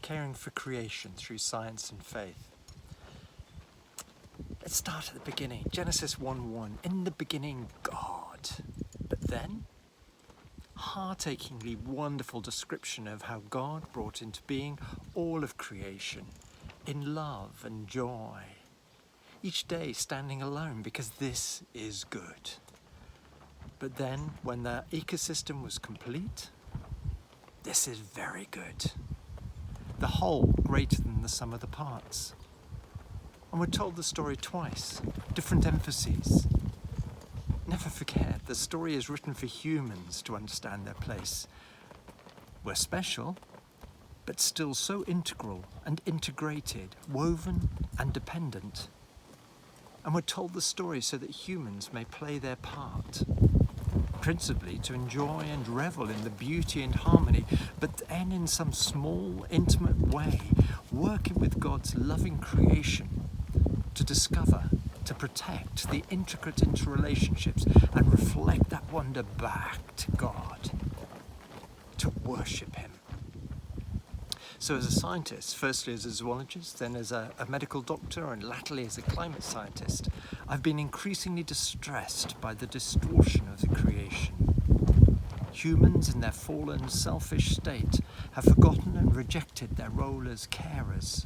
caring for creation through science and faith. Let's start at the beginning. Genesis 1:1. In the beginning, God. But then, heart-achingly wonderful description of how God brought into being all of creation in love and joy. Each day standing alone because this is good. But then, when the ecosystem was complete, this is very good. The whole greater than the sum of the parts. And we're told the story twice, different emphases. Never forget, the story is written for humans to understand their place. We're special, but still so integral and integrated, woven and dependent. And we're told the story so that humans may play their part, principally to enjoy and revel in the beauty and harmony, but then in some small, intimate way, working with God's loving creation to discover, to protect the intricate interrelationships and reflect that wonder back to God, to worship Him. So as a scientist, firstly as a zoologist, then as a medical doctor, and latterly as a climate scientist, I've been increasingly distressed by the distortion of the creation. Humans in their fallen, selfish state have forgotten and rejected their role as carers,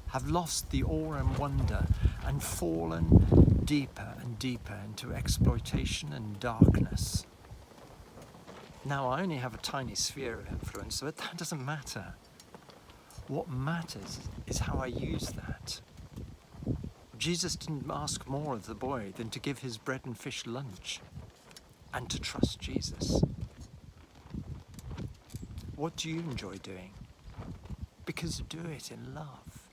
have lost the awe and wonder, and fallen deeper and deeper into exploitation and darkness. Now I only have a tiny sphere of influence, but that doesn't matter. What matters is how I use that. Jesus didn't ask more of the boy than to give his bread and fish lunch and to trust Jesus. What do you enjoy doing? Because do it in love.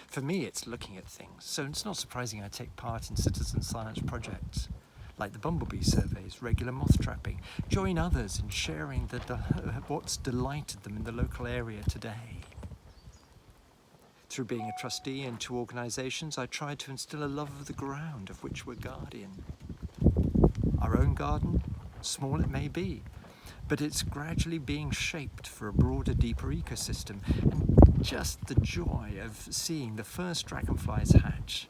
For me, it's looking at things, so it's not surprising I take part in citizen science projects like the bumblebee surveys, regular moth trapping, join others in sharing what's delighted them in the local area today. Through being a trustee in 2 organisations, I try to instill a love of the ground of which we're guardian. Our own garden, small it may be, but it's gradually being shaped for a broader, deeper ecosystem. And just the joy of seeing the first dragonflies hatch,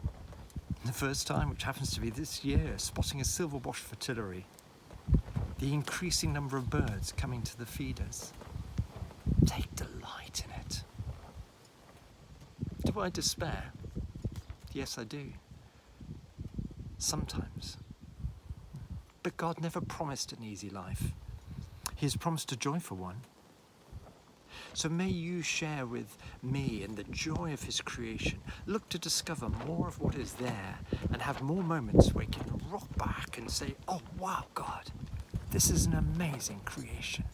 the first time, which happens to be this year, spotting a silverwash fritillary, the increasing number of birds coming to the feeders. Take delight in it. Do I despair? Yes, I do. Sometimes. But God never promised an easy life. He has promised a joyful one. So may you share with me in the joy of His creation. Look to discover more of what is there and have more moments where you can rock back and say, oh wow, God, this is an amazing creation.